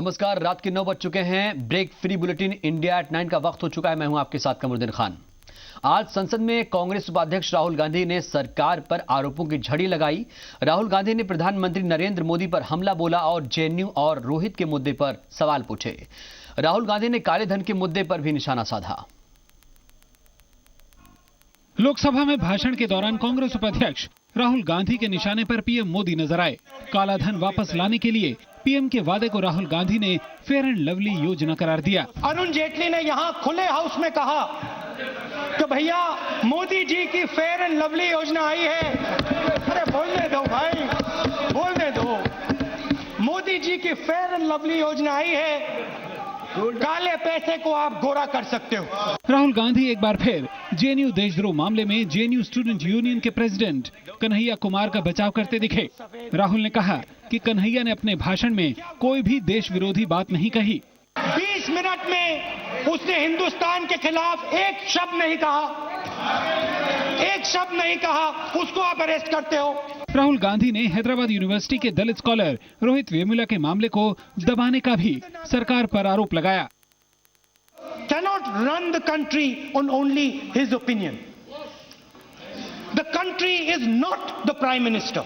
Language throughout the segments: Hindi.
नमस्कार, रात के 9 बज चुके हैं। Break free bulletin India at 9 का वक्त हो चुका है। मैं हूं आपके साथ कमरुद्दीन खान। आज संसद में कांग्रेस उपाध्यक्ष राहुल गांधी ने सरकार पर आरोपों की झड़ी लगाई। राहुल गांधी ने प्रधानमंत्री नरेंद्र मोदी पर हमला बोला और जेएनयू और रोहित के मुद्दे पर सवाल पूछे। राहुल गांधी ने काले धन के मुद्दे पर भी निशाना साधा। लोकसभा में भाषण के दौरान कांग्रेस उपाध्यक्ष राहुल गांधी के निशाने पर पीएम मोदी नजर आए। काला धन वापस लाने के लिए पीएम के वादे को राहुल गांधी ने फेयर एंड लवली योजना करार दिया। अरुण जेटली ने यहां खुले हाउस में कहा कि भैया मोदी जी की फेयर एंड लवली योजना आई है। अरे बोलने दो भाई, बोलने दो। मोदी जी की फेयर एंड लवली योजना आई है, काले पैसे को आप गोरा कर सकते हो। राहुल गांधी एक बार फिर जेएनयू देशद्रोह मामले में जेएनयू स्टूडेंट यूनियन के प्रेसिडेंट कन्हैया कुमार का बचाव करते दिखे। राहुल ने कहा कि कन्हैया ने अपने भाषण में कोई भी देश विरोधी बात नहीं कही। 20 मिनट में उसने हिंदुस्तान के खिलाफ एक शब्द नहीं कहा, एक शब्द नहीं कहा। उसको आप अरेस्ट करते हो। राहुल गांधी ने हैदराबाद यूनिवर्सिटी के दलित स्कॉलर रोहित वेमुला के मामले को दबाने का भी सरकार पर आरोप लगाया। Cannot run the country on only his opinion. The country is not the prime minister.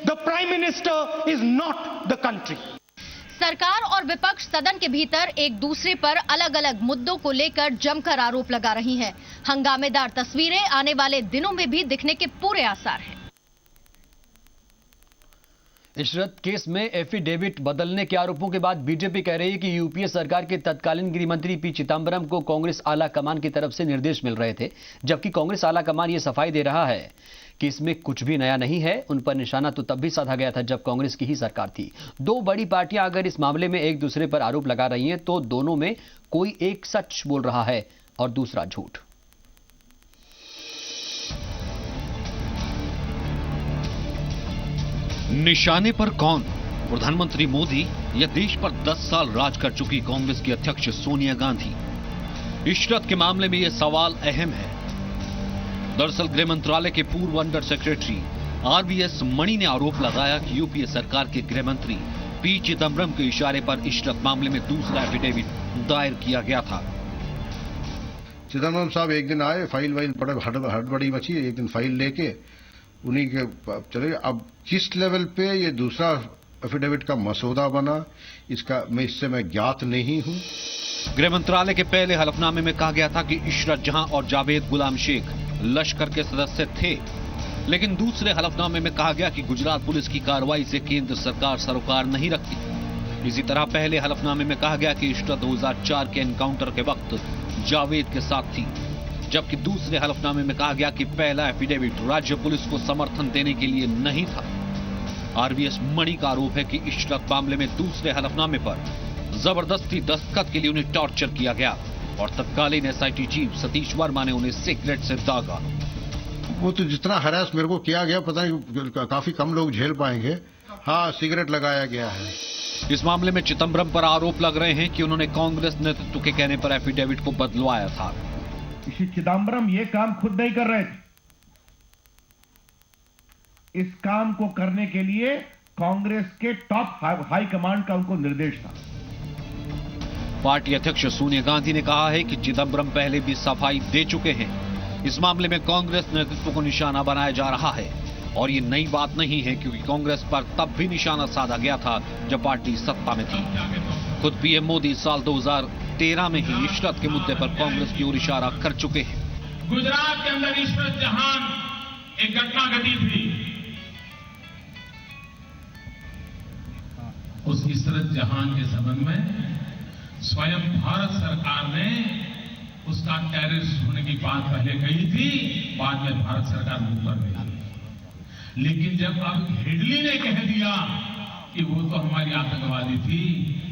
The prime minister is not the country. सरकार और विपक्ष सदन के भीतर एक दूसरे पर अलग अलग मुद्दों को लेकर जमकर आरोप लगा रही हैं। हंगामेदार तस्वीरें आने वाले दिनों में भी दिखने के पूरे आसार हैं। इशरत केस में एफिडेविट बदलने के आरोपों के बाद बीजेपी कह रही है कि यूपीए सरकार के तत्कालीन गृह मंत्री पी चिदंबरम को कांग्रेस आला कमान की तरफ से निर्देश मिल रहे थे, जबकि कांग्रेस आला कमान ये सफाई दे रहा है कि इसमें कुछ भी नया नहीं है। उन पर निशाना तो तब भी साधा गया था जब कांग्रेस की ही सरकार थी। दो बड़ी पार्टियां अगर इस मामले में एक दूसरे पर आरोप लगा रही हैं तो दोनों में कोई एक सच बोल रहा है और दूसरा झूठ। निशाने पर कौन? प्रधानमंत्री मोदी या देश पर 10 साल राज कर चुकी कांग्रेस की अध्यक्ष सोनिया गांधी? इशरत के मामले में यह सवाल अहम है। दरअसल गृह मंत्रालय के पूर्व अंडर सेक्रेटरी आरवीएस मणि ने आरोप लगाया कि यूपीए सरकार के गृह मंत्री पी चिदंबरम के इशारे पर इशरत मामले में दूसरा एफिडेविट दायर किया गया था। चिदंबरम साहब एक दिन आए, फाइल वाइल हड़बड़ी मची, एक दिन फाइल लेके उन्हीं के चले। अब किस लेवल पे ये दूसरा एफिडेविट का मसौदा बना, इससे मैं ज्ञात नहीं हूं। गृह मंत्रालय के पहले हलफनामे में कहा गया था कि इशरत जहां और जावेद गुलाम शेख लश्कर के सदस्य थे, लेकिन दूसरे हलफनामे में कहा गया कि गुजरात पुलिस की कार्रवाई से केंद्र सरकार सरोकार नहीं रखती। इसी तरह पहले हलफनामे में कहा गया कि इशरत 2004 के एनकाउंटर के वक्त जावेद के साथ थी, जबकि दूसरे हलफनामे में कहा गया कि पहला एफिडेविट राज्य पुलिस को समर्थन देने के लिए नहीं था। आरवीएस मणि का आरोप है कि इशरत मामले में दूसरे हलफनामे पर जबरदस्ती दस्तखत के लिए उन्हें टॉर्चर किया गया और तत्कालीन एसआईटी चीफ सतीश वर्मा ने उन्हें सिगरेट से दागा। वो तो जितना हरास मेरे को किया गया, पता नहीं काफी कम लोग झेल पाएंगे। हाँ, सिगरेट लगाया गया है। इस मामले में चिदंबरम पर आरोप लग रहे हैं कि उन्होंने कांग्रेस नेतृत्व के कहने पर एफिडेविट को बदलवाया था। चिदंबरम ये काम खुद नहीं कर रहे थे। इस काम को करने के लिए कांग्रेस के टॉप हाई कमांड का उनको निर्देश था। पार्टी अध्यक्ष सोनिया गांधी ने कहा है कि चिदंबरम पहले भी सफाई दे चुके हैं। इस मामले में कांग्रेस नेतृत्व को निशाना बनाया जा रहा है और ये नई बात नहीं है, क्योंकि कांग्रेस पर तब भी निशाना साधा गया था जब पार्टी सत्ता में थी। खुद पीएम मोदी साल 2013 में ही इशरत के मुद्दे पर कांग्रेस की ओर इशारा कर चुके हैं। गुजरात के अंदर इशरत जहान एक घटना घटी थी। उस इशरत जहान के संबंध में स्वयं भारत सरकार ने उसका टेररिस्ट होने की बात पहले कही थी, बाद में भारत सरकार मुंह कर गई। लेकिन जब अब हेडली ने कह दिया कि वो तो हमारी आतंकवादी थी,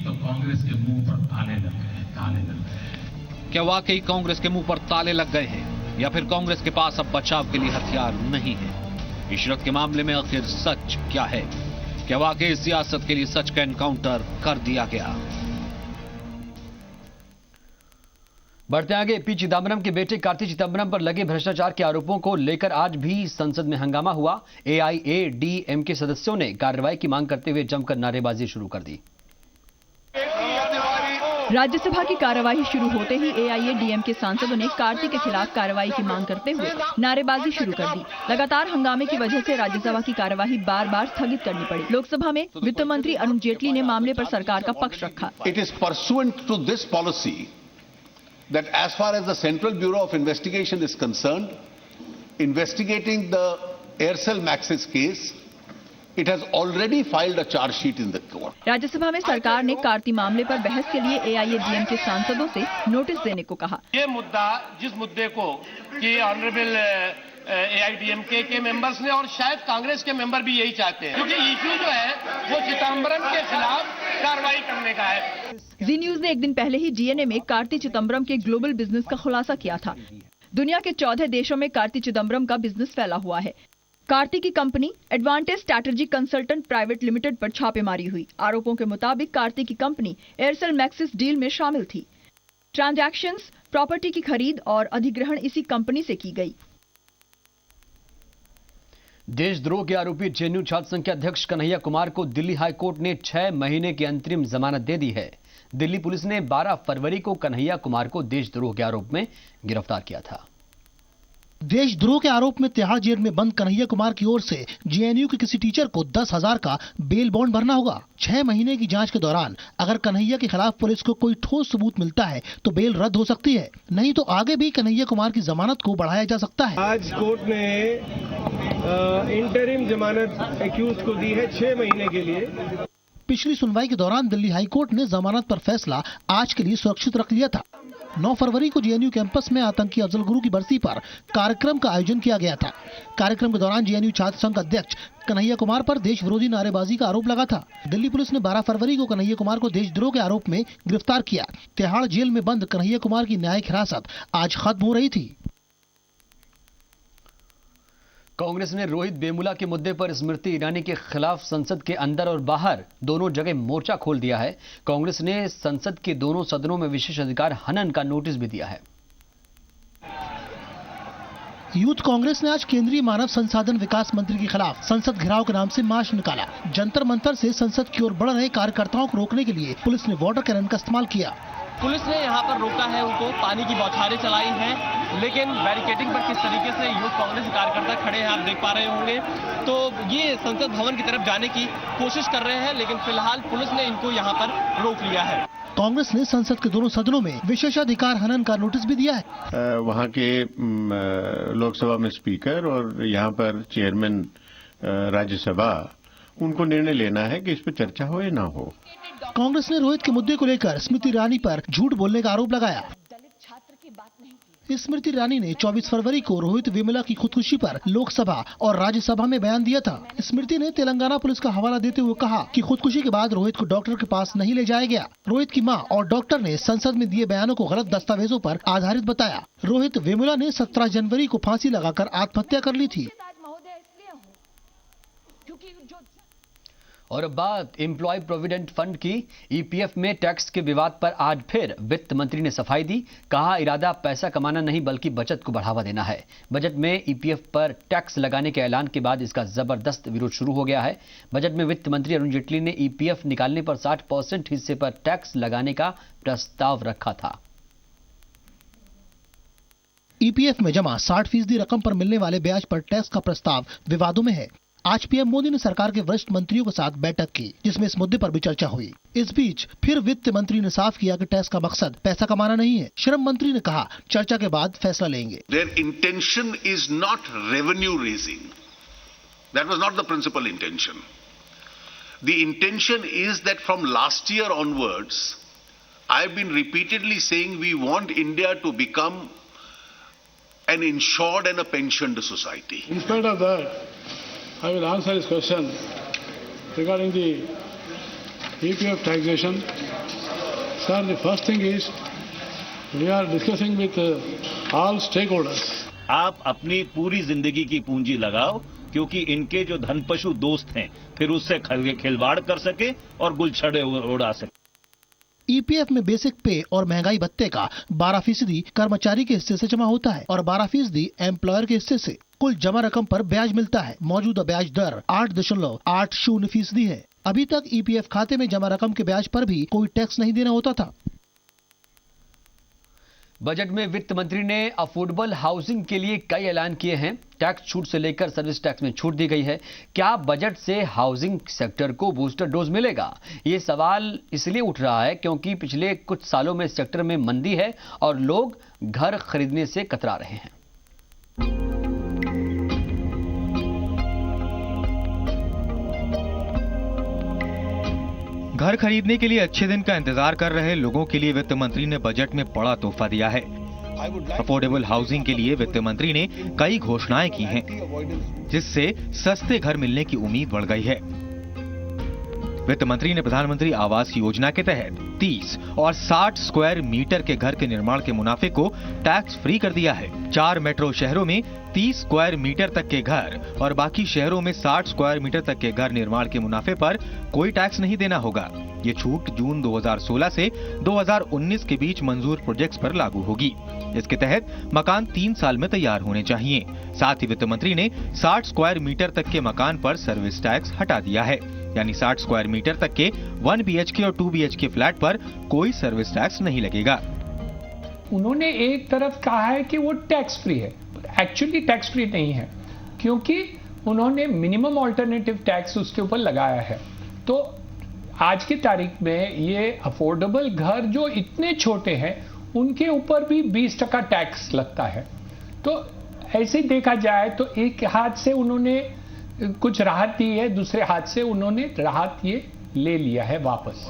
तो कांग्रेस के मुंह पर ताले लग गए, ताले लग गए। क्या वाकई कांग्रेस के मुंह पर ताले लग गए हैं या फिर कांग्रेस के पास अब बचाव के लिए हथियार नहीं है? इशरत के मामले में आखिर सच क्या है? क्या वाकई सियासत के लिए सच का एनकाउंटर कर दिया गया? बढ़ते आगे, पी चिदंबरम के बेटे कार्ति चिदंबरम पर लगे भ्रष्टाचार के आरोपों को लेकर आज भी संसद में हंगामा हुआ। एआईएडीएमके सदस्यों ने कार्रवाई की मांग करते हुए जमकर नारेबाजी शुरू कर दी। राज्यसभा की कार्यवाही शुरू होते ही एआईएडीएमके सांसदों ने कार्ति के खिलाफ कार्रवाई की मांग करते हुए नारेबाजी शुरू कर दी। लगातार हंगामे की वजह से राज्यसभा की कार्यवाही बार-बार स्थगित करनी पड़ी। लोकसभा में वित्त मंत्री अरुण जेटली ने मामले पर सरकार का पक्ष रखा। It is pursuant to this policy that as far as the Central Bureau of Investigation is concerned, investigating the Aircel Maxis case, it has already filed a charge sheet in the court. Rajya Sabha में सरकार ने कार्ति मामले पर बहस के लिए एआईएडीएम के सांसदों से नोटिस देने को कहा। ये मुद्दा, जिस मुद्दे को कि ऑनरेबल एआईएडीएमके के मेंबर्स ने और शायद कांग्रेस के मेंबर भी यही चाहते हैं, क्योंकि इश्यू जो है वो चिदंबरम के खिलाफ कार्रवाई करने का है। जी न्यूज ने एक दिन पहले ही डीएनए में कार्ति चिदंबरम के ग्लोबल बिजनेस का खुलासा किया था। दुनिया के 14 देशों में कार्ति चिदंबरम का बिजनेस फैला हुआ है। कार्ति की company advantage strategy consultant private limited पर छापेमारी हुई। आरोपों के मुताबिक कार्ति की कंपनी एयरसेल मैक्सिस डील में शामिल थी। ट्रांजैक्शंस, प्रॉपर्टी की खरीद और अधिग्रहण इसी कंपनी से की गई। देशद्रोह के आरोपी जेएनयू छात्र संघ के अध्यक्ष कन्हैया कुमार को दिल्ली हाई कोर्ट ने 6 महीने की अंतरिम जमानत दे दी है। दिल्ली पुलिस ने 12 फरवरी को कन्हैया कुमार को देशद्रोह के आरोप में गिरफ्तार किया था। देशद्रोह के आरोप में तिहाड़ जेल में बंद कन्हैया कुमार की ओर से जेएनयू के किसी टीचर को 10,000 का बेल बॉन्ड भरना होगा। 6 महीने की जांच के दौरान अगर कन्हैया के खिलाफ पुलिस को कोई ठोस सबूत मिलता है तो बेल रद्द हो सकती है, नहीं तो आगे भी कन्हैया कुमार की जमानत को बढ़ाया जा सकता है। आज कोर्ट ने इंटरिम जमानत एक्यूज को दी है 6 महीने के लिए। पिछली सुनवाई के दौरान दिल्ली हाई कोर्ट ने जमानत पर फैसला आज के लिए सुरक्षित रख लिया था। 9 फरवरी को जेएनयू कैंपस में आतंकी अफजल गुरु की बरसी पर कार्यक्रम का आयोजन किया गया था। कार्यक्रम के दौरान जेएनयू छात्र संघ अध्यक्ष कन्हैया कुमार पर देश विरोधी नारेबाजी का आरोप लगा था। दिल्ली पुलिस ने 12 फरवरी को कन्हैया कुमार को देशद्रोह के आरोप में गिरफ्तार किया। तिहाड़ जेल में बंद कन्हैया कुमार की न्यायिक हिरासत आज खत्म हो रही थी। कांग्रेस ने रोहित वेमुला के मुद्दे पर स्मृति ईरानी के खिलाफ संसद के अंदर और बाहर दोनों जगह मोर्चा खोल दिया है। कांग्रेस ने संसद के दोनों सदनों में विशेष अधिकार हनन का नोटिस भी दिया है। यूथ कांग्रेस ने आज केंद्रीय मानव संसाधन विकास मंत्री के खिलाफ संसद घेराव के नाम से मार्च निकाला। जंतर मंतर से संसद की ओर बढ़ रहे कार्यकर्ताओं को रोकने के लिए पुलिस ने वाटर कैनन का इस्तेमाल किया। पुलिस ने यहाँ पर रोका है, उनको पानी की बौछारें चलाई हैं, लेकिन बैरिकेडिंग पर किस तरीके से यूथ कांग्रेस के कार्यकर्ता खड़े हैं आप देख पा रहे होंगे। तो ये संसद भवन की तरफ जाने की कोशिश कर रहे हैं, लेकिन फिलहाल पुलिस ने इनको यहाँ पर रोक लिया है। कांग्रेस ने संसद के दोनों सदनों में विशेषाधिकार हनन का नोटिस भी दिया है। वहाँ के लोकसभा में स्पीकर और यहाँ पर चेयरमैन राज्यसभा, उनको निर्णय लेना है कि इस पर चर्चा हो या ना हो। कांग्रेस ने रोहित के मुद्दे को लेकर स्मृति ईरानी पर झूठ बोलने का आरोप लगाया। स्मृति ईरानी ने 24 फरवरी को रोहित वेमुला की खुदकुशी पर लोकसभा और राज्यसभा में बयान दिया था। स्मृति ने तेलंगाना पुलिस का हवाला देते हुए कहा कि खुदकुशी के बाद रोहित को डॉक्टर के पास नहीं ले जाया गया। रोहित की मां और डॉक्टर ने संसद में दिए बयानों को गलत दस्तावेजों पर आधारित बताया। रोहित वेमुला ने 17 जनवरी को फांसी लगाकर आत्महत्या कर ली थी। और अब बात एम्प्लॉय प्रोविडेंट फंड की। ईपीएफ में टैक्स के विवाद पर आज फिर वित्त मंत्री ने सफाई दी। कहा, इरादा पैसा कमाना नहीं बल्कि बचत को बढ़ावा देना है। बजट में ईपीएफ पर टैक्स लगाने के ऐलान के बाद इसका जबरदस्त विरोध शुरू हो गया है। बजट में वित्त मंत्री अरुण जेटली ने ईपीएफ निकालने पर 60% हिस्से पर टैक्स लगाने का प्रस्ताव रखा था। ईपीएफ में जमा 60% रकम पर मिलने वाले ब्याज पर टैक्स का प्रस्ताव विवादों में है। आज पीएम मोदी ने सरकार के वरिष्ठ मंत्रियों के साथ बैठक की, जिसमें इस मुद्दे पर भी चर्चा हुई। इस बीच फिर वित्त मंत्री ने साफ किया कि टैक्स का मकसद पैसा कमाना नहीं है। श्रम मंत्री ने कहा, चर्चा के बाद फैसला लेंगे। Their intention is not revenue raising. That was not the principal intention. The intention is that from last year onwards, I've been repeatedly saying we want India to become an insured and a pensioned society. In spite of that, I will answer his question regarding the EPF taxation. Sir, the first thing is we are discussing with all stakeholders. आप अपनी पूरी जिंदगी की पूंजी लगाओ, क्योंकि इनके जो धनपशु दोस्त हैं फिर उससे खिलवाड़ कर सके और गुलछड़े उड़ा सके। ईपीएफ में बेसिक पे और महंगाई भत्ते का 12% कर्मचारी के हिस्से से जमा होता है और 12% एम्प्लॉयर के हिस्से से। कुल जमा रकम पर ब्याज मिलता है। मौजूदा ब्याज दर 8.80% है। अभी तक ईपीएफ खाते में जमा रकम के ब्याज पर भी कोई टैक्स नहीं देना होता था। बजट में वित्त मंत्री ने अफोर्डेबल हाउसिंग के लिए कई ऐलान किए हैं। टैक्स छूट से लेकर सर्विस टैक्स में छूट दी गई है। क्या बजट से हाउसिंग सेक्टर को बूस्टर डोज मिलेगा? ये सवाल इसलिए उठ रहा है क्योंकि पिछले कुछ सालों में सेक्टर में मंदी है और लोग घर खरीदने से कतरा रहे हैं। घर खरीदने के लिए अच्छे दिन का इंतजार कर रहे लोगों के लिए वित्त मंत्री ने बजट में बड़ा तोहफा दिया है। अफोर्डेबल हाउसिंग के लिए वित्त मंत्री ने कई घोषणाएं की हैं, जिससे सस्ते घर मिलने की उम्मीद बढ़ गई है। वित्त मंत्री ने प्रधानमंत्री आवास योजना के तहत 30 और 60 स्क्वायर मीटर के घर के निर्माण के मुनाफे को टैक्स फ्री कर दिया है। 4 मेट्रो शहरों में 30 स्क्वायर मीटर तक के घर और बाकी शहरों में 60 स्क्वायर मीटर तक के घर निर्माण के मुनाफे पर कोई टैक्स नहीं देना होगा। ये छूट जून 2016 से 2019 के बीच मंजूर प्रोजेक्ट्स पर लागू होगी। इसके तहत मकान 3 साल में तैयार होने चाहिए। साथ ही वित्त मंत्री ने 60 स्क्वायर मीटर तक के मकान पर सर्विस टैक्स हटा दिया है, यानी 60 स्क्वायर मीटर तक के 1 BHK और 2 BHK फ्लैट पर कोई सर्विस टैक्स नहीं लगेगा। उन्होंने एक तरफ कहा है कि वो टैक्स फ्री है, एक्चुअली टैक्स फ्री नहीं है, क्योंकि उन्होंने मिनिमम ऑल्टरनेटिव टैक्स उसके ऊपर लगाया है। तो आज की तारीख में ये अफोर्डेबल घर जो इतने छोटे हैं उनके ऊपर भी 20% टैक्स लगता है। तो ऐसे देखा जाए तो एक हाथ से उन्होंने कुछ राहत दी है, दूसरे हाथ से उन्होंने राहत ये ले लिया है वापस।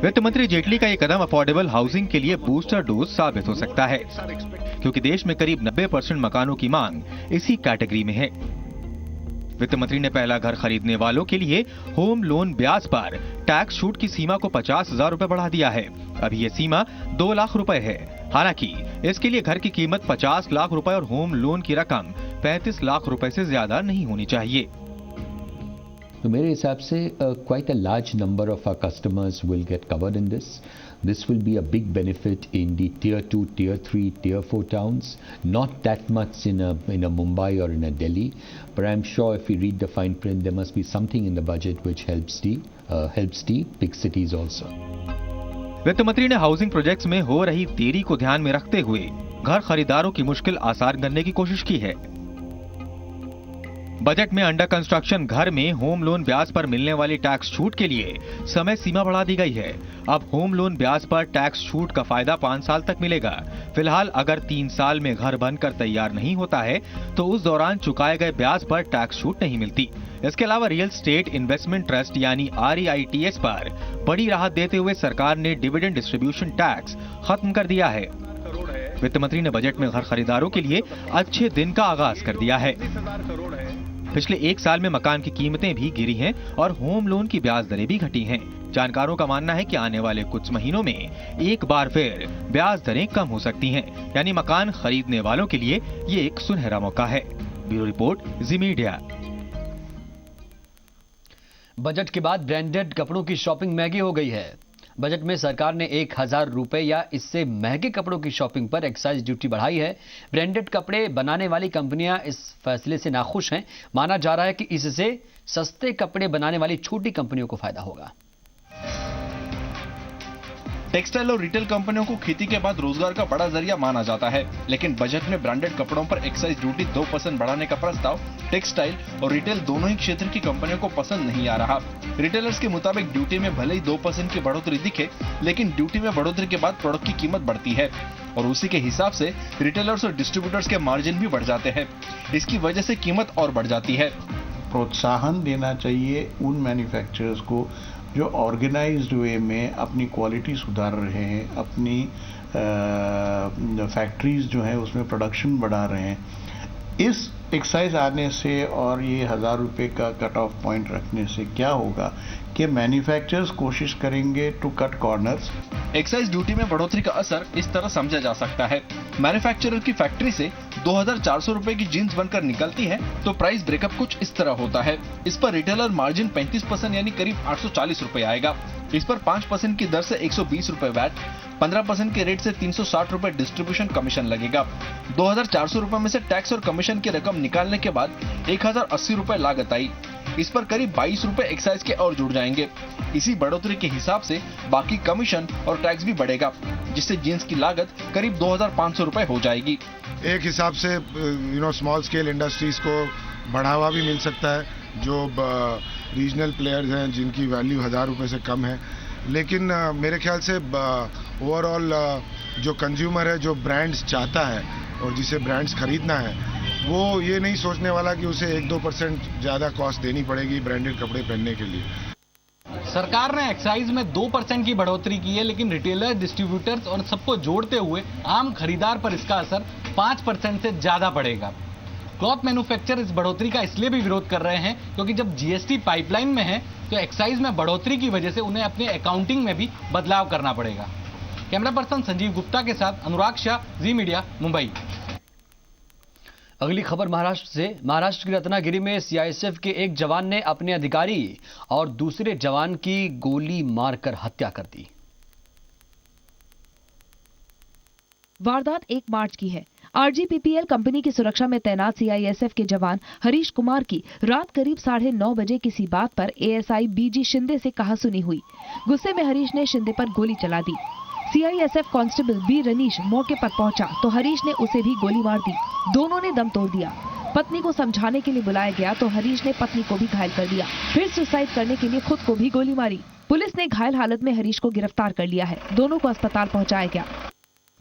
वित्त मंत्री जेटली का ये कदम अफोर्डेबल हाउसिंग के लिए बूस्टर डोज साबित हो सकता है, क्योंकि देश में करीब 90% मकानों की मांग इसी कैटेगरी में है। वित्त मंत्री ने पहला घर खरीदने वालों के लिए होम लोन ब्याज पर टैक्स छूट की सीमा को 50,000 रुपए बढ़ा दिया है। अभी ये सीमा 2 लाख रुपए है। हालांकि इसके लिए घर की कीमत 50 लाख रुपए और होम लोन की रकम 35 लाख रुपए से ज्यादा नहीं होनी चाहिए। तो मेरे हिसाब से quite a large number of our customers will get covered in this. This will be a big benefit in the tier 2, tier 3, tier 4 towns. Not that much in a Mumbai or in a Delhi, but I'm sure if we read the fine print, there must be something in the budget which helps the big cities also. वित्त मंत्री ने हाउसिंग प्रोजेक्ट्स में हो रही देरी को ध्यान में रखते हुए घर खरीदारों की मुश्किल आसान करने की कोशिश की है। बजट में अंडर कंस्ट्रक्शन घर में होम लोन ब्याज पर मिलने वाली टैक्स छूट के लिए समय सीमा बढ़ा दी गई है। अब होम लोन ब्याज पर टैक्स छूट का फायदा 5 साल तक मिलेगा। फिलहाल अगर 3 साल में घर बनकर तैयार नहीं होता है तो उस दौरान चुकाए गए ब्याज पर टैक्स छूट नहीं मिलती। इसके अलावा रियल स्टेट इन्वेस्टमेंट ट्रस्ट यानी REITs पर बड़ी राहत देते हुए सरकार ने डिविडेंड डिस्ट्रीब्यूशन टैक्स खत्म कर दिया है। वित्त मंत्री ने बजट में घर खरीदारों के लिए अच्छे दिन का आगाज कर दिया है। पिछले 1 साल में मकान की कीमतें भी गिरी हैं और होम लोन की ब्याज दरें भी घटी हैं। जानकारों का मानना है कि आने वाले कुछ महीनों में एक बार फिर ब्याज दरें कम हो सकती हैं, यानी मकान खरीदने वालों के लिए ये एक सुनहरा मौका है। ब्यूरो रिपोर्ट, जी मीडिया। बजट के बाद ब्रांडेड कपड़ों की शॉपिंग महंगी हो गई है। बजट में सरकार ने 1000 रुपए या इससे महंगे कपड़ों की शॉपिंग पर एक्साइज ड्यूटी बढ़ाई है। ब्रांडेड कपड़े बनाने वाली कंपनियां इस फैसले से नाखुश हैं। माना जा रहा है कि इससे सस्ते कपड़े बनाने वाली छोटी कंपनियों को फायदा होगा। टेक्सटाइल और रिटेल कंपनियों को खेती के बाद रोजगार का बड़ा जरिया माना जाता है, लेकिन बजट में ब्रांडेड कपड़ों पर एक्साइज ड्यूटी 2% बढ़ाने का प्रस्ताव टेक्सटाइल और रिटेल दोनों ही क्षेत्र की कंपनियों को पसंद नहीं आ रहा। रिटेलर्स के मुताबिक ड्यूटी में भले ही 2% की बढ़ोतरी दिखे, लेकिन ड्यूटी में बढ़ोतरी के बाद प्रोडक्ट की कीमत बढ़ती है और उसी के हिसाब से रिटेलर्स और डिस्ट्रीब्यूटर्स के मार्जिन भी बढ़ जाते हैं। इसकी वजह से कीमत और बढ़ जाती है। प्रोत्साहन देना चाहिए उन मैन्युफैक्चरर्स को जो ऑर्गेनाइज्ड वे में अपनी क्वालिटी सुधार रहे हैं, अपनी फैक्ट्रीज जो है उसमें प्रोडक्शन बढ़ा रहे हैं। इस एक्साइज आने से और ये 1000 रुपये का कट ऑफ पॉइंट रखने से क्या होगा कि मैन्युफैक्चरर्स कोशिश करेंगे to cut corners. Excise duty में बढ़ोतरी का असर इस तरह समझा जा सकता है। मैन्युफैक्चरर की फैक्ट्री से 2400 रुपए की जीन्स बनकर निकलती है तो प्राइस ब्रेकअप कुछ इस तरह होता है। इस पर रिटेलर मार्जिन 35% यानी करीब 840 रुपए आएगा। इस पर 5% की दर से 120 रुपए वैट, 15% के रेट से 360 रुपए डिस्ट्रीब्यूशन कमीशन लगेगा। 2400 रुपए में से टैक्स और कमीशन की रकम निकालने के बाद 1080 रुपए लागत आई। इस पर करीब 22 रुपए एक्साइज के और जुड़ जाएंगे। इसी बढ़ोतरी के हिसाब से बाकी कमीशन और टैक्स भी बढ़ेगा, जिससे जींस की लागत करीब 2,500 रुपए हो जाएगी। एक हिसाब से स्मॉल स्केल इंडस्ट्रीज को बढ़ावा भी मिल सकता है, जो रीजनल प्लेयर्स हैं जिनकी वैल्यू 1,000 रुपए से कम है। लेकिन मेरे ख्याल से ओवरऑल जो कंज्यूमर है, जो ब्रांड्स चाहता है और जिसे ब्रांड्स खरीदना है, वो ये नहीं सोचने वाला कि उसे 1-2% ज़्यादा कॉस्ट देनी पड़ेगी ब्रांडेड कपड़े पहनने के लिए। सरकार ने एक्साइज में 2% की बढ़ोतरी की है, लेकिन रिटेलर, डिस्ट्रीब्यूटर्स और सबको जोड़ते हुए आम खरीदार पर इसका असर 5% से ज्यादा पड़ेगा। क्लॉथ मैन्युफैक्चरर इस बढ़ोतरी का इसलिए भी विरोध कर रहे हैं क्योंकि जब जीएसटी पाइपलाइन में है तो एक्साइज में बढ़ोतरी की वजह से उन्हें अपने अकाउंटिंग में भी बदलाव करना पड़ेगा। कैमरा पर्सन संजीव गुप्ता के साथ अनुराग शाह, जी मीडिया, मुंबई। अगली खबर महाराष्ट्र से। महाराष्ट्र की रत्नागिरी में सीआईएसएफ के एक जवान ने अपने अधिकारी और दूसरे जवान की गोली मारकर हत्या कर दी। वारदात 1 मार्च की है। आरजीपीपीएल कंपनी की सुरक्षा में तैनात सीआईएसएफ के जवान हरीश कुमार की रात करीब 9:30 बजे किसी बात पर एएसआई बीजी शिंदे से कहासुनी हुई। गुस्से में हरीश ने शिंदे पर गोली चला दी। सीआईएसएफ कांस्टेबल बी रनीश मौके पर पहुंचा तो हरीश ने उसे भी गोली मार दी। दोनों ने दम तोड़ दिया। पत्नी को समझाने के लिए बुलाया गया तो हरीश ने पत्नी को भी घायल कर दिया। फिर सुसाइड करने के लिए खुद को भी गोली मारी। पुलिस ने घायल हालत में हरीश को गिरफ्तार कर लिया है। दोनों को अस्पताल पहुंचाया गया।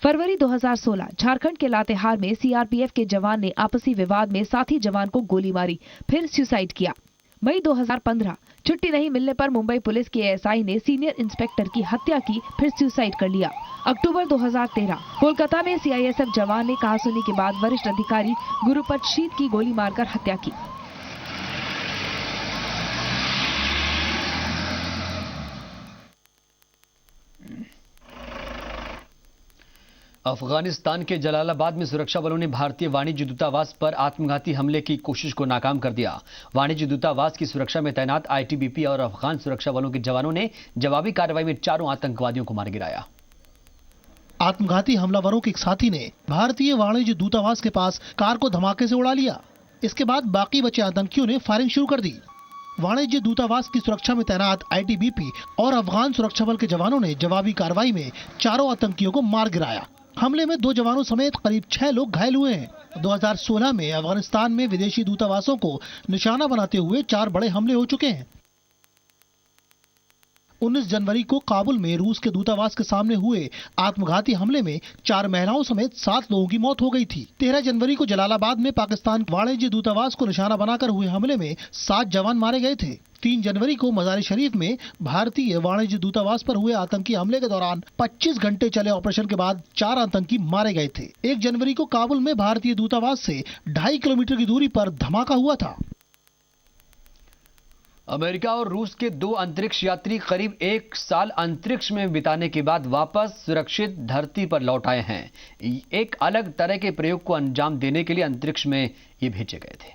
फरवरी 2016 झारखंड के लातेहार में सीआरपीएफ के जवान ने आपसी विवाद में साथी जवान को गोली मारी, फिर सुसाइड किया। मई 2015 छुट्टी नहीं मिलने पर मुंबई पुलिस के एएसआई ने सीनियर इंस्पेक्टर की हत्या की, फिर सुसाइड कर लिया। अक्टूबर 2013 कोलकाता में सीआईएसएफ जवान ने कहासुनी के बाद वरिष्ठ अधिकारी गुरुपत शीत की गोली मारकर हत्या की। अफगानिस्तान के जलालाबाद में सुरक्षा बलों ने भारतीय वाणिज्य दूतावास पर आत्मघाती हमले की कोशिश को नाकाम कर दिया। वाणिज्य दूतावास की सुरक्षा में तैनात आईटीबीपी और अफगान सुरक्षा बलों के जवानों ने जवाबी कार्रवाई में 4 आतंकवादियों को मार गिराया। आत्मघाती हमलावरों के एक साथी ने भारतीय वाणिज्य दूतावास के पास कार को धमाके से उड़ा लिया। इसके बाद बाकी बचे आतंकियों ने फायरिंग शुरू कर दी। वाणिज्य दूतावास की सुरक्षा में तैनात आईटीबीपी और अफगान सुरक्षा बल के जवानों ने जवाबी कार्रवाई में 4 आतंकियों को मार गिराया। हमले में 2 जवानों समेत करीब 6 लोग घायल हुए हैं। 2016 में अफगानिस्तान में विदेशी दूतावासों को निशाना बनाते हुए 4 बड़े हमले हो चुके हैं। 19 जनवरी को काबुल में रूस के दूतावास के सामने हुए आत्मघाती हमले में 4 महिलाओं समेत 7 लोगों की मौत हो गई थी। 13 जनवरी को जलालाबाद में पाकिस्तान वाणिज्य दूतावास को निशाना बनाकर हुए हमले में 7 जवान मारे गए थे। 3 जनवरी को मज़ार शरीफ में भारतीय वाणिज्य दूतावास पर हुए आतंकी हमले के दौरान 25 घंटे चले ऑपरेशन के बाद 4 आतंकी मारे गए थे। 1 जनवरी को काबुल में भारतीय दूतावास से 2.5 किलोमीटर की दूरी पर धमाका हुआ था। अमेरिका और रूस के 2 अंतरिक्ष यात्री करीब 1 साल अंतरिक्ष में बिताने के बाद वापस सुरक्षित धरती पर लौट आए हैं। एक अलग तरह के प्रयोग को अंजाम देने के लिए अंतरिक्ष में ये भेजे गए थे।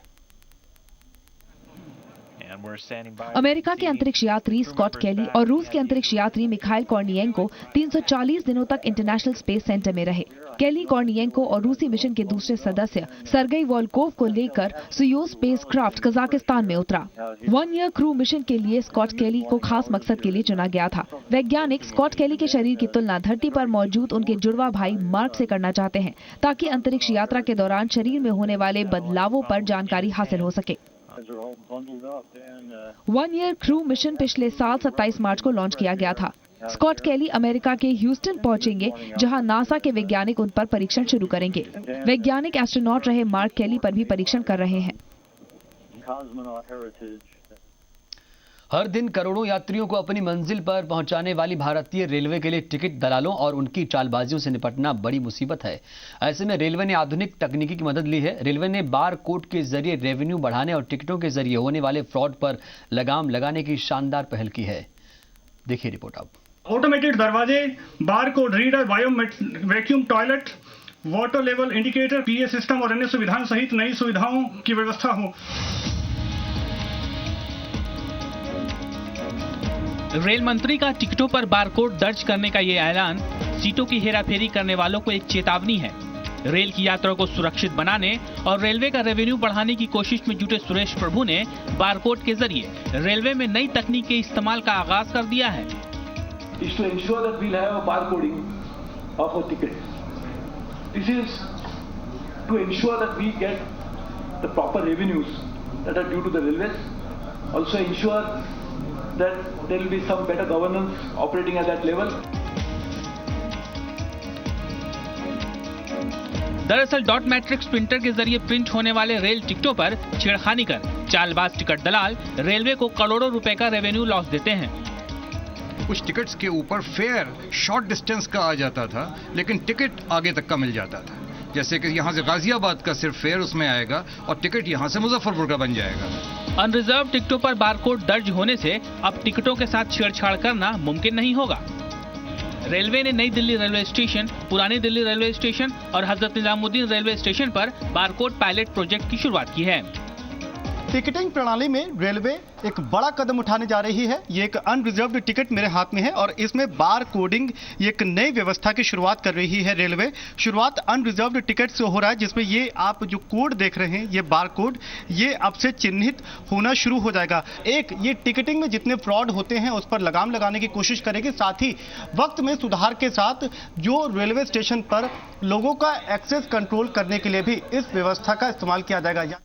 अमेरिका के अंतरिक्ष यात्री स्कॉट केली और रूस के अंतरिक्ष यात्री मिखाइल कॉर्नियेंको 340 दिनों तक इंटरनेशनल स्पेस सेंटर में रहे। केली, कॉर्नियेंको और रूसी मिशन के दूसरे सदस्य सर्गेई वोल्कोव को लेकर सोयूज स्पेसक्राफ्ट कजाकिस्तान में उतरा। 1 ईयर क्रू मिशन के लिए स्कॉट केली को खास मकसद के लिए चुना गया था। वैज्ञानिक स्कॉट केली के शरीर की तुलना धरती पर मौजूद उनके जुड़वा भाई मार्क से करना चाहते हैं, ताकि अंतरिक्ष यात्रा के दौरान शरीर में होने वाले बदलावों पर जानकारी हासिल हो सके। 1 ईयर क्रू मिशन पिछले साल 27 मार्च को लॉन्च किया गया था। स्कॉट केली अमेरिका के ह्यूस्टन पहुंचेंगे, जहां नासा के वैज्ञानिक उन पर परीक्षण शुरू करेंगे। वैज्ञानिक एस्ट्रोनॉट रहे मार्क केली पर भी परीक्षण कर रहे हैं। हर दिन करोड़ों यात्रियों को अपनी मंजिल पर पहुंचाने वाली भारतीय रेलवे के लिए टिकट दलालों और उनकी चालबाजियों से निपटना बड़ी मुसीबत है। ऐसे में रेलवे ने आधुनिक तकनीकी की मदद ली है। रेलवे ने बार कोड के जरिए रेवेन्यू बढ़ाने और टिकटों के जरिए होने वाले फ्रॉड पर लगाम लगाने की शानदार पहल की है। देखिए रिपोर्ट अब। ऑटोमेटेड दरवाजे, bar code reader, vacuum toilet, water level indicator, PA system और अन्य सुविधाओं सहित नई सुविधाओं की व्यवस्था हो। रेल मंत्री का टिकटों पर बारकोड दर्ज करने का ये ऐलान सीटों की हेराफेरी करने वालों को एक चेतावनी है। रेल की यात्रा को सुरक्षित बनाने और रेलवे का रेवेन्यू बढ़ाने की कोशिश में जुटे सुरेश प्रभु ने बारकोड के जरिए रेलवे में नई तकनीक के इस्तेमाल का आगाज कर दिया है। Is to ensure that we'll have a barcoding of a ticket. This is to ensure that we get the proper revenues that are due to the railways. Also ensure that there will be some better governance operating at that level. दरअसल डॉट मैट्रिक्स प्रिंटर के जरिए प्रिंट होने वाले रेल टिकटों पर छेड़खानी कर चालबाज टिकट दलाल रेलवे को करोड़ों रुपए का रेवेन्यू लॉस देते हैं। कुछ टिकट्स के ऊपर फेयर शॉर्ट डिस्टेंस का आ जाता था, लेकिन टिकट आगे तक का मिल जाता था। जैसे कि यहाँ से गाजियाबाद का सिर्फ फेयर उसमें आएगा और टिकट यहाँ से मुजफ्फरपुर का बन जाएगा। अनरिजर्व टिकटों पर बारकोड दर्ज होने से अब टिकटों के साथ छेड़छाड़ करना मुमकिन नहीं होगा। रेलवे ने नई दिल्ली रेलवे स्टेशन, पुरानी दिल्ली रेलवे स्टेशन और हजरत निजामुद्दीन रेलवे स्टेशन पर बारकोड पायलट प्रोजेक्ट की शुरुआत की है। टिकटिंग प्रणाली में रेलवे एक बड़ा कदम उठाने जा रही है। ये एक अनरिजर्व्ड टिकट मेरे हाथ में है और इसमें बार कोडिंग, ये एक नई व्यवस्था की शुरुआत कर रही है रेलवे। शुरुआत अनरिजर्व्ड टिकट से हो रहा है, जिसमें ये आप जो कोड देख रहे हैं, ये बार कोड, ये अब से चिन्हित होना शुरू हो जाएगा। एक ये टिकटिंग में जितने फ्रॉड होते हैं उस पर लगाम लगाने की कोशिश करेगी, साथ ही वक्त में सुधार के साथ जो रेलवे स्टेशन पर लोगों का एक्सेस कंट्रोल करने के लिए भी इस व्यवस्था का इस्तेमाल किया जाएगा।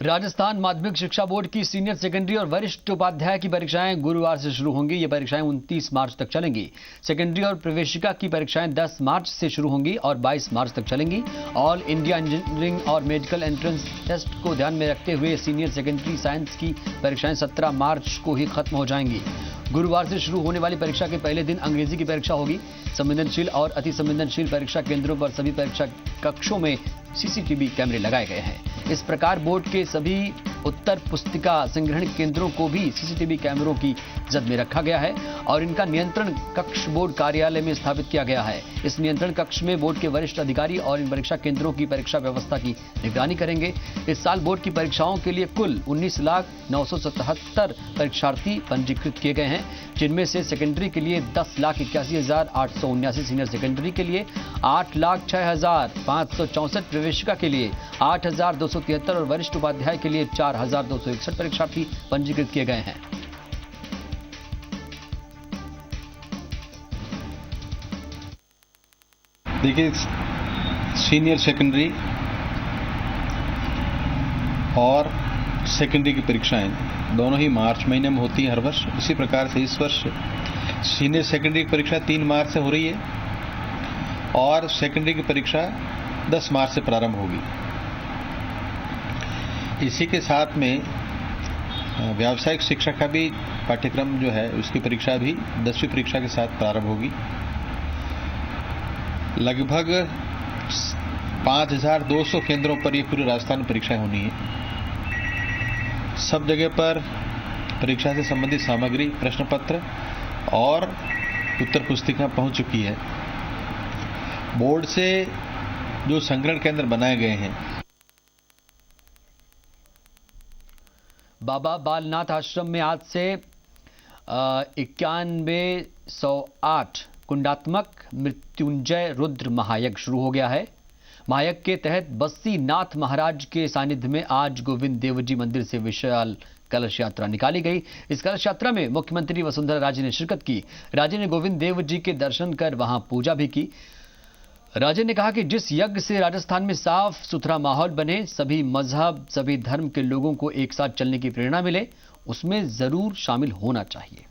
राजस्थान माध्यमिक शिक्षा बोर्ड की सीनियर सेकेंडरी और वरिष्ठ उपाध्याय की परीक्षाएं गुरुवार से शुरू होंगी। ये परीक्षाएं 29 मार्च तक चलेंगी। सेकेंडरी और प्रवेशिका की परीक्षाएं 10 मार्च से शुरू होंगी और 22 मार्च तक चलेंगी। ऑल इंडिया इंजीनियरिंग और मेडिकल एंट्रेंस टेस्ट को ध्यान में रखते हुए सीनियर सेकेंडरी साइंस की परीक्षाएं 17 मार्च को ही खत्म हो जाएंगी। गुरुवार से शुरू होने वाली परीक्षा के पहले दिन अंग्रेजी की परीक्षा होगी। संवेदनशील और अति संवेदनशील परीक्षा केंद्रों पर सभी परीक्षा कक्षों में सीसीटीवी कैमरे लगाए गए हैं। इस प्रकार बोर्ड के सभी उत्तर पुस्तिका संग्रहण केंद्रों को भी सीसीटीवी कैमरों की जद में रखा गया है और इनका नियंत्रण कक्ष बोर्ड कार्यालय में स्थापित किया गया है। इस नियंत्रण कक्ष में बोर्ड के वरिष्ठ अधिकारी और इन परीक्षा केंद्रों की परीक्षा व्यवस्था की निगरानी करेंगे। इस साल बोर्ड की परीक्षाओं के लिए कुल 19,977 परीक्षार्थी पंजीकृत किए गए हैं, जिनमें से सेकेंडरी के लिए 10,81,879, सीनियर सेकेंडरी के लिए 8,06,564, प्रवेशिका के लिए 8,273 और वरिष्ठ उपाध्याय के लिए 4,261 परीक्षार्थी पंजीकृत किए गए हैं। देखिए, सीनियर सेकेंडरी और सेकेंडरी की परीक्षाएं दोनों ही मार्च महीने में होती हैं हर वर्ष। इसी प्रकार से इस वर्ष सीनियर सेकेंडरी की परीक्षा 3 मार्च से हो रही है और सेकेंडरी की परीक्षा 10 मार्च से प्रारंभ होगी। इसी के साथ में व्यावसायिक शिक्षा का भी पाठ्यक्रम जो है उसकी परीक्षा भी 10वीं परीक्षा के साथ प्रारंभ होगी। लगभग 5,200 केंद्रों पर ये पूरे राजस्थान में परीक्षाएं होनी है। सब जगह पर परीक्षा से संबंधित सामग्री, प्रश्न पत्र और उत्तर पुस्तिका पहुंच चुकी है। बोर्ड से जो संग्रहण केंद्र बनाए गए हैं, बाबा बालनाथ आश्रम में आज से 9108 कुंडात्मक मृत्युंजय रुद्र महायज्ञ शुरू हो गया है। महायज्ञ के तहत बस्सी नाथ महाराज के सानिध्य में आज गोविंद देव जी मंदिर से विशाल कलश यात्रा निकाली गई। इस कलश यात्रा में मुख्यमंत्री वसुंधरा राजे ने शिरकत की। राजे ने गोविंद देव जी के दर्शन कर वहां पूजा भी की। राजे ने कहा कि जिस यज्ञ से राजस्थान में साफ सुथरा माहौल बने, सभी मजहब, सभी धर्म के लोगों को एक साथ चलने की प्रेरणा मिले, उसमें जरूर शामिल होना चाहिए।